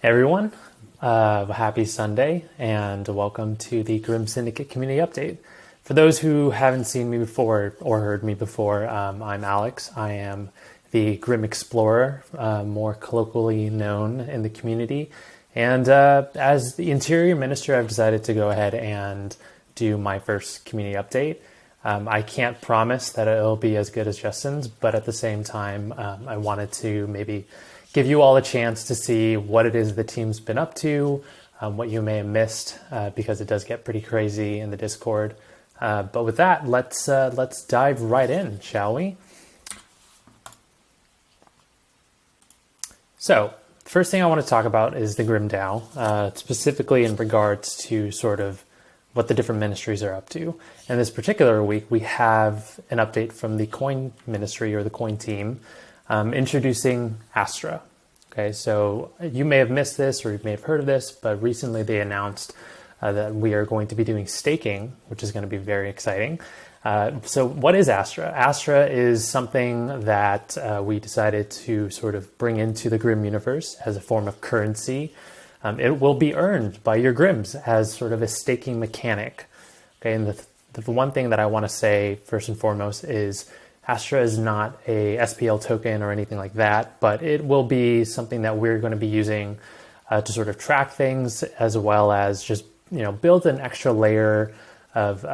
Hey everyone, happy Sunday and welcome to the Grim Syndicate Community Update. For those who haven't seen me before or heard me before, I'm Alex. I am the Grim Explorer, more colloquially known in the community. And as the Interior Minister, I've decided to go ahead and do my first community update. I can't promise that it'll be as good as Justin's, but at the same time, I wanted to maybe give you all a chance to see what it is the team's been up to, what you may have missed, because it does get pretty crazy in the Discord. But with that, let's dive right in, shall we? So, the first thing I want to talk about is the Grimdao, specifically in regards to sort of what the different ministries are up to. And this particular week, we have an update from the coin ministry or the coin team, introducing ASTRA. Okay, so you may have missed this or you may have heard of this, but recently they announced that we are going to be doing staking, which is going to be very exciting. So what is ASTRA? ASTRA is something that we decided to sort of bring into the Grim universe as a form of currency. It will be earned by your Grims as sort of a staking mechanic. Okay, and the one thing that I want to say first and foremost is ASTRA is not a SPL token or anything like that, but it will be something that we're going to be using to sort of track things, as well as just build an extra layer of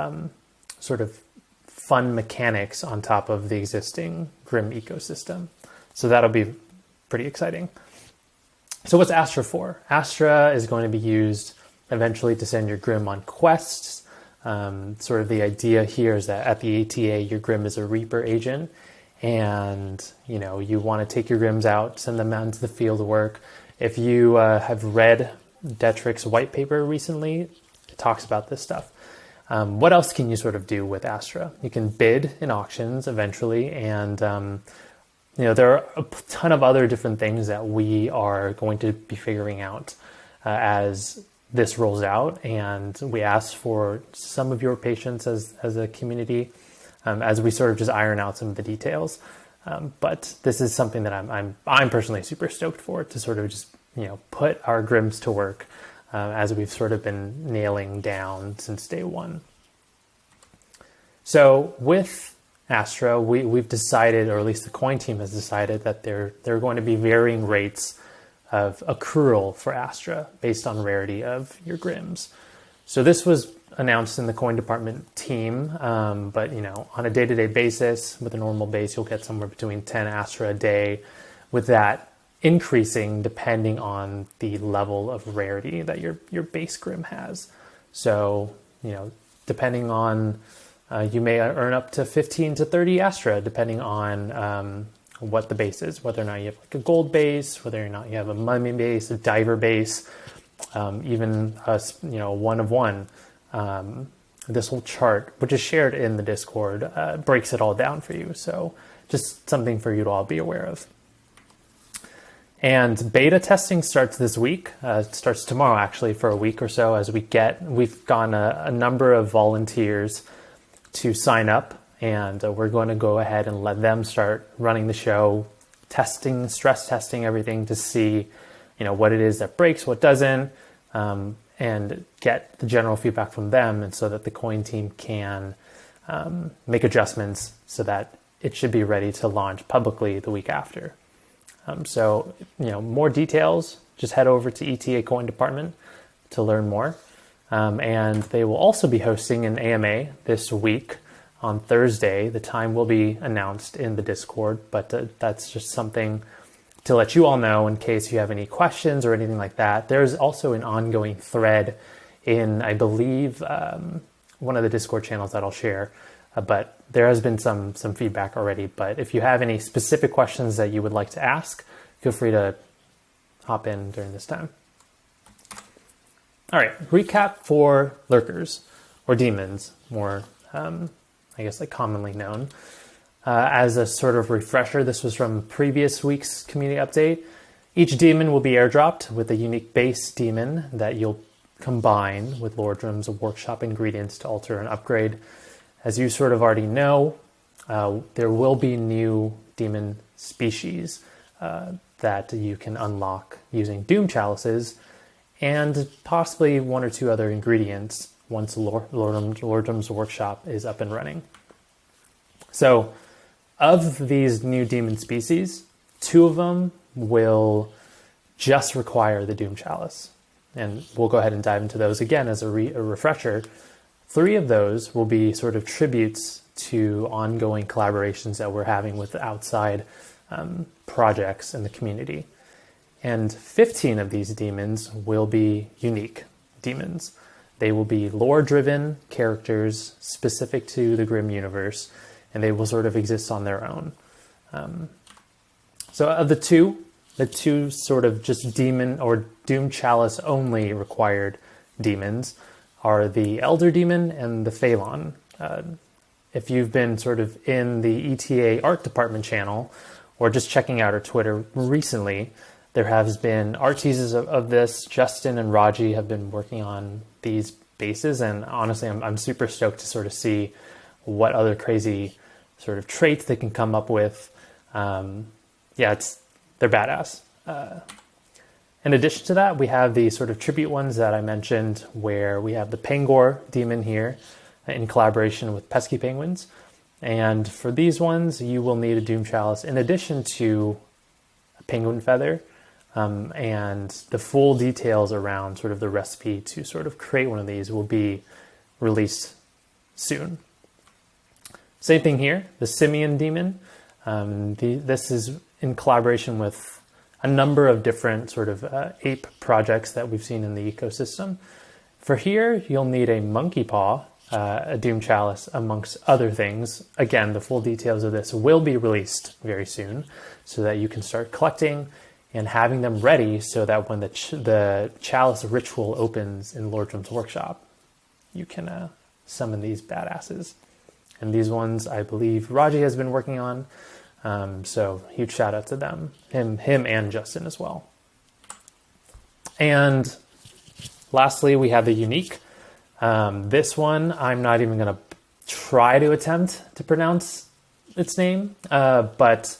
sort of fun mechanics on top of the existing Grim ecosystem. So that'll be pretty exciting. So what's ASTRA for? ASTRA is going to be used eventually to send your Grim on quests. Sort of the idea here is that at the ETA, your Grim is a Reaper agent, and you want to take your Grims out, send them out into the field work. If you have read Detrick's white paper recently, it talks about this stuff. What else can you sort of do with ASTRA? You can bid in auctions eventually, and there are a ton of other different things that we are going to be figuring out as this rolls out, and we ask for some of your patience as a community as we sort of just iron out some of the details. But this is something that I'm personally super stoked for, to sort of just put our Grims to work as we've sort of been nailing down since day one. So with ASTRA, we've decided, or at least the coin team has decided, that there are going to be varying rates of accrual for ASTRA based on rarity of your Grims. So this was announced in the coin department team, but on a day-to-day basis with a normal base, you'll get somewhere between 10 ASTRA a day, with that increasing depending on the level of rarity that your base Grim has. So, depending on, you may earn up to 15 to 30 ASTRA depending on what the base is, whether or not you have like a gold base, whether or not you have a mummy base, a diver base, even a one of one. This whole chart, which is shared in the Discord, breaks it all down for you. So just something for you to all be aware of. And beta testing starts this week. It starts tomorrow, actually, for a week or so, as we've gotten a number of volunteers to sign up, and we're going to go ahead and let them start running the show, stress testing everything to see, what it is that breaks, what doesn't, and get the general feedback from them, and so that the coin team can make adjustments so that it should be ready to launch publicly the week after. So, more details, just head over to ETA Coin Department to learn more. And they will also be hosting an AMA this week on Thursday. The time will be announced in the Discord, but that's just something to let you all know in case you have any questions or anything like that. There's also an ongoing thread in, I believe, one of the Discord channels that I'll share, but there has been some feedback already. But if you have any specific questions that you would like to ask, feel free to hop in during this time. All right, recap for Lurkers, or demons, more, I guess, like commonly known. As a sort of refresher, this was from previous week's community update. Each demon will be airdropped with a unique base demon that you'll combine with Lordrym's workshop ingredients to alter and upgrade. As you sort of already know, there will be new demon species that you can unlock using Doom chalices and possibly one or two other ingredients once Lordrym's workshop is up and running. So of these new demon species, 2 of them will just require the Doom chalice. And we'll go ahead and dive into those again as a refresher. 3 of those will be sort of tributes to ongoing collaborations that we're having with outside projects in the community. And 15 of these demons will be unique demons. They will be lore-driven characters specific to the Grim universe, and they will sort of exist on their own. So of the two sort of just demon or Doom Chalice only required demons are the Elder Demon and the Phalon. If you've been sort of in the ETA art department channel or just checking out our Twitter recently, there has been art teases of this. Justin and Raji have been working on these bases, and honestly, I'm super stoked to sort of see what other crazy sort of traits they can come up with. They're badass. In addition to that, we have the sort of tribute ones that I mentioned, where we have the Pangor demon here in collaboration with Pesky Penguins. And for these ones, you will need a Doom Chalice in addition to a penguin feather. And the full details around sort of the recipe to sort of create one of these will be released soon. Same thing here, the Simian Demon. This is in collaboration with a number of different sort of ape projects that we've seen in the ecosystem. For here, you'll need a monkey paw, a Doom Chalice, amongst other things. Again, the full details of this will be released very soon so that you can start collecting and having them ready so that when the Chalice ritual opens in Lordrym's workshop, you can summon these badasses. And these ones, I believe, Raji has been working on. So huge shout out to them, him and Justin as well. And lastly, we have the unique. This one, I'm not even going to try to attempt to pronounce its name, but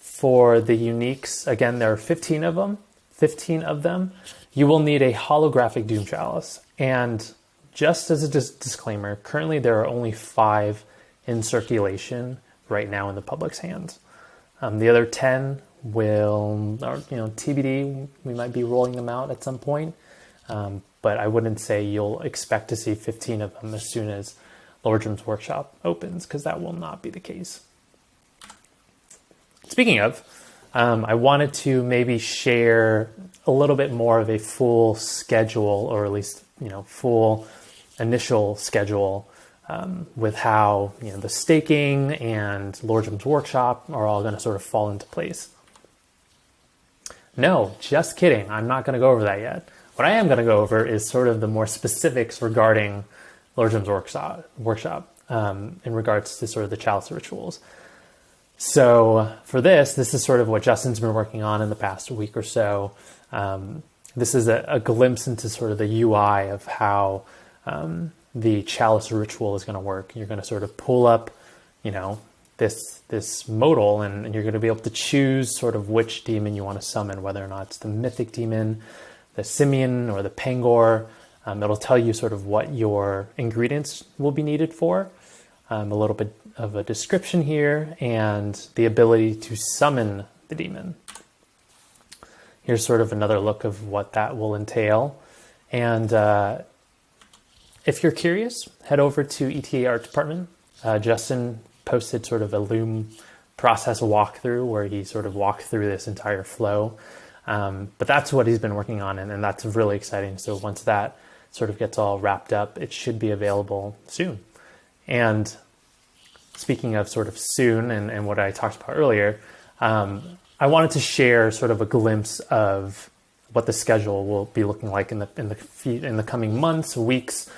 for the uniques, again, there are 15 of them. 15 of them. You will need a holographic Doom Chalice. And just as a disclaimer, currently there are only 5 in circulation right now in the public's hands. The other 10 TBD, we might be rolling them out at some point. But I wouldn't say you'll expect to see 15 of them as soon as Lordrym's workshop opens, because that will not be the case. Speaking of, I wanted to maybe share a little bit more of a full schedule, or at least, full initial schedule with how, the staking and Lordrym's workshop are all going to sort of fall into place. No, just kidding. I'm not going to go over that yet. What I am going to go over is sort of the more specifics regarding Lordrym's workshop in regards to sort of the Chalice rituals. So for this is sort of what Justin's been working on in the past week or so. This is a glimpse into sort of the UI of how the Chalice ritual is going to work. You're going to sort of pull up, this modal, and you're going to be able to choose sort of which demon you want to summon, whether or not it's the mythic demon, the Simian, or the Pangor. It'll tell you sort of what your ingredients will be needed for. A little bit of a description here, and the ability to summon the demon. Here's sort of another look of what that will entail. And if you're curious, head over to ETA Art Department. Justin posted sort of a Loom process walkthrough where he sort of walked through this entire flow. But that's what he's been working on, and that's really exciting. So once that sort of gets all wrapped up, it should be available soon. And speaking of sort of soon and what I talked about earlier, I wanted to share sort of a glimpse of what the schedule will be looking like in the coming months, weeks,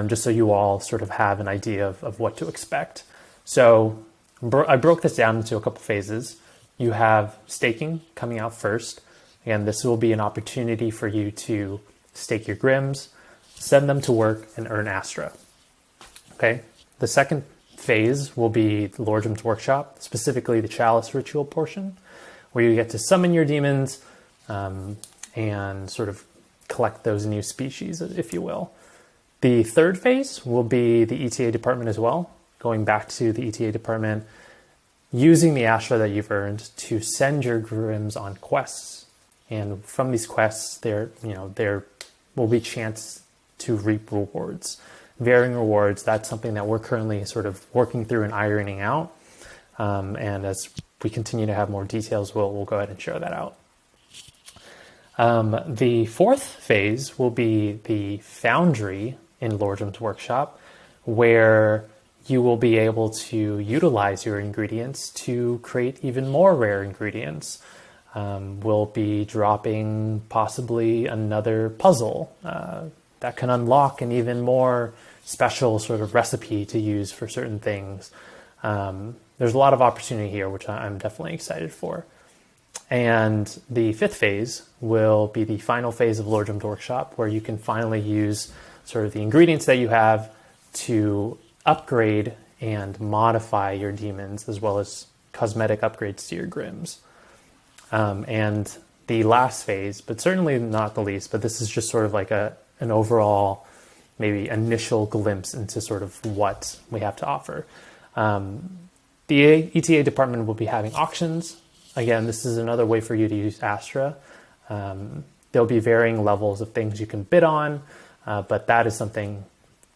just so you all sort of have an idea of what to expect. So I broke this down into a couple phases. You have staking coming out first. Again, this will be an opportunity for you to stake your Grims, send them to work, and earn ASTRA. Okay. The second phase will be Lordrym's workshop, specifically the Chalice ritual portion, where you get to summon your demons and sort of collect those new species, if you will. The third phase will be the ETA department as well, going back to the ETA department, using the ASTRA that you've earned to send your Grims on quests. And from these quests, there will be chance to reap rewards, varying rewards. That's something that we're currently sort of working through and ironing out. And as we continue to have more details, we'll go ahead and share that out. The fourth phase will be the foundry in Lordrym's workshop, where you will be able to utilize your ingredients to create even more rare ingredients. We'll be dropping possibly another puzzle that can unlock an even more special sort of recipe to use for certain things. There's a lot of opportunity here, which I'm definitely excited for. And the fifth phase will be the final phase of Lordrym's workshop, where you can finally use sort of the ingredients that you have to upgrade and modify your demons, as well as cosmetic upgrades to your Grims. And the last phase, but certainly not the least, but this is just sort of like an overall, maybe initial glimpse into sort of what we have to offer. The ETA department will be having auctions. Again, this is another way for you to use ASTRA. There'll be varying levels of things you can bid on, but that is something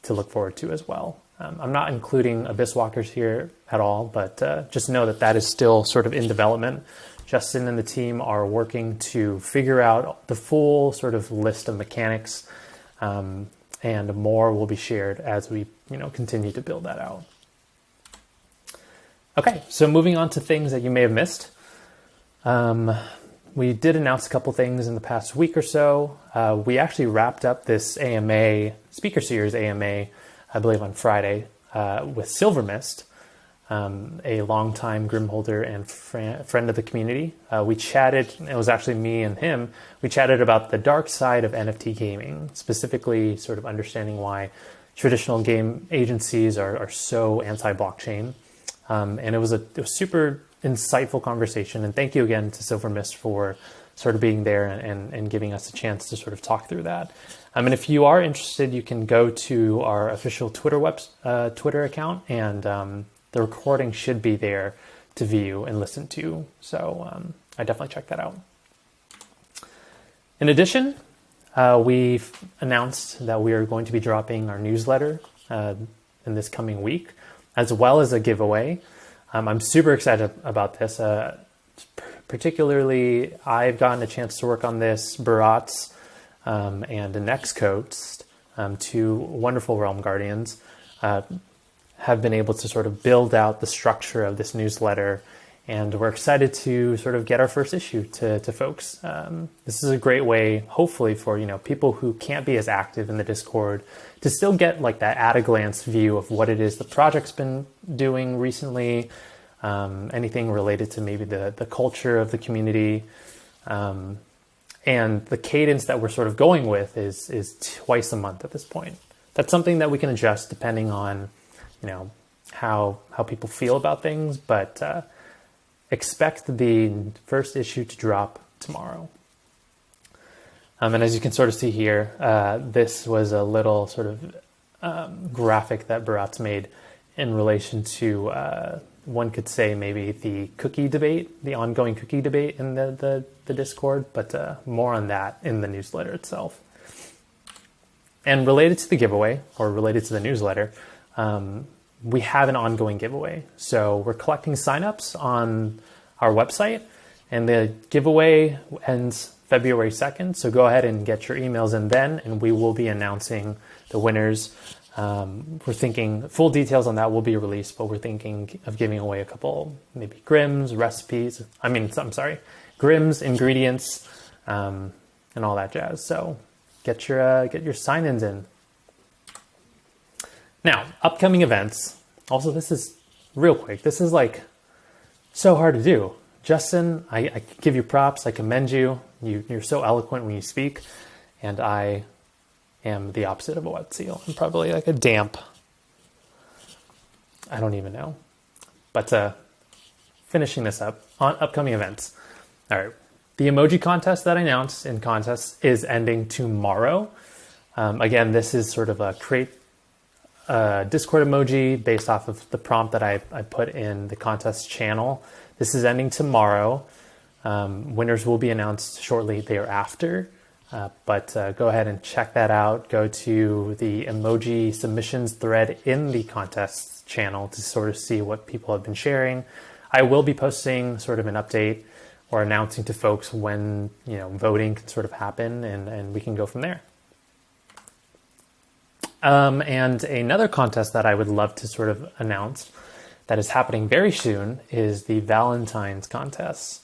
to look forward to as well. I'm not including Abyss Walkers here at all, but just know that that is still sort of in development. Justin and the team are working to figure out the full sort of list of mechanics, and more will be shared as we continue to build that out. Okay, so moving on to things that you may have missed. We did announce a couple things in the past week or so. We actually wrapped up this AMA, Speaker Series AMA, I believe on Friday, with Silver Mist, a longtime Grim holder and friend of the community. We chatted, it was actually me and him, we chatted about the dark side of NFT gaming, specifically sort of understanding why traditional game agencies are so anti-blockchain. And it was a super insightful conversation. And thank you again to Silver Mist for sort of being there and giving us a chance to sort of talk through that. And if you are interested, you can go to our official Twitter account, and the recording should be there to view and listen to. So I definitely check that out. In addition, we've announced that we are going to be dropping our newsletter in this coming week, as well as a giveaway. I'm super excited about this. Particularly, I've gotten a chance to work on this. Barats and the Next Coast, two wonderful Realm Guardians, have been able to sort of build out the structure of this newsletter, and we're excited to sort of get our first issue to folks. This is a great way, hopefully, for people who can't be as active in the Discord to still get like that at-a-glance view of what it is the project's been doing recently, anything related to maybe the culture of the community. And the cadence that we're sort of going with is twice a month at this point. That's something that we can adjust depending on how people feel about things, but expect the first issue to drop tomorrow. And as you can sort of see here, this was a little sort of graphic that Barats made in relation to, one could say maybe the cookie debate, the ongoing cookie debate in the Discord, but more on that in the newsletter itself. And related to the giveaway, or related to the newsletter, we have an ongoing giveaway. So we're collecting signups on our website, and the giveaway ends February 2nd. So go ahead and get your emails in then, and we will be announcing the winners. We're thinking full details on that will be released, but we're thinking of giving away a couple, maybe Grims, recipes. Grims, ingredients, and all that jazz. So get your sign-ins in. Now, upcoming events. Also, this is real quick. This is like so hard to do. Justin, I give you props. I commend you. You're so eloquent when you speak, and I am the opposite of a wet seal. I'm probably like a damp. I don't even know. But finishing this up on upcoming events. All right. The emoji contest that I announced in contest is ending tomorrow. Again, this is sort of a create Discord emoji based off of the prompt that I put in the contest channel. This is ending tomorrow. Winners will be announced shortly thereafter. But go ahead and check that out. Go to the emoji submissions thread in the contest channel to sort of see what people have been sharing. I will be posting sort of an update or announcing to folks when, voting can sort of happen, and we can go from there. And another contest that I would love to sort of announce that is happening very soon is the Valentine's contest,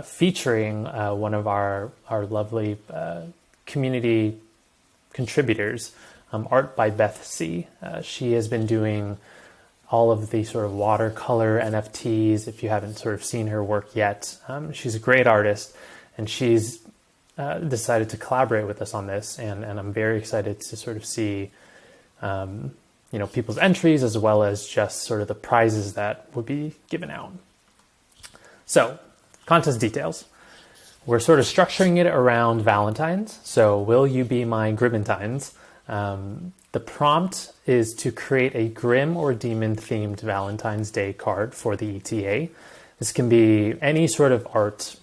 featuring one of our lovely community contributors, Art by Beth C. She has been doing all of the sort of watercolor NFTs. If you haven't sort of seen her work yet, she's a great artist, and she's decided to collaborate with us on this, and I'm very excited to sort of see people's entries as well as just sort of the prizes that would be given out. So, contest details. We're sort of structuring it around Valentine's. So, will you be my Grimintines? The prompt is to create a Grim or Demon themed Valentine's Day card for the ETA. This can be any sort of art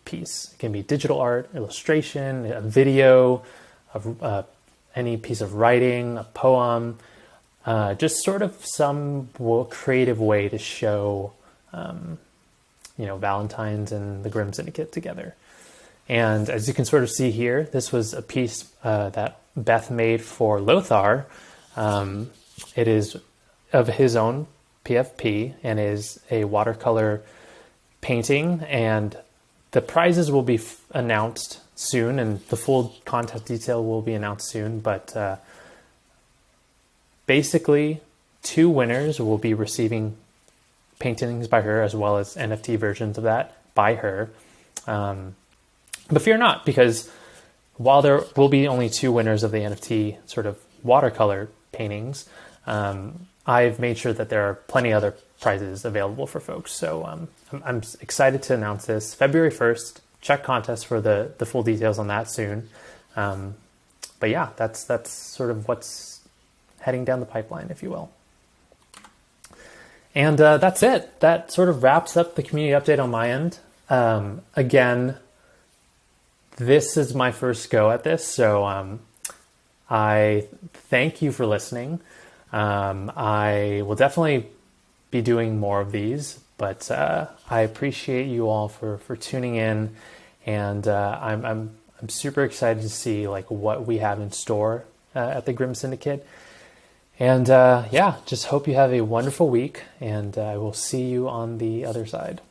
piece. It can be digital art, illustration, a video, any piece of writing, a poem, just sort of some creative way to show, Valentine's and the Grim Syndicate together. And as you can sort of see here, this was a piece that Beth made for Lothar. It is of his own PFP and is a watercolor painting, and the prizes will be announced soon, and the full contest detail will be announced soon, but basically 2 winners will be receiving paintings by her as well as NFT versions of that by her. But fear not, because while there will be only 2 winners of the NFT sort of watercolor paintings, I've made sure that there are plenty other prizes available for folks. So I'm excited to announce this February 1st. Check contest for the full details on that soon. But yeah, that's sort of what's heading down the pipeline, if you will. And that's it. That sort of wraps up the community update on my end. Again, this is my first go at this, so I thank you for listening. I will definitely be doing more of these, but I appreciate you all for tuning in, and I'm super excited to see what we have in store at the Grim Syndicate. And just hope you have a wonderful week, and I will see you on the other side.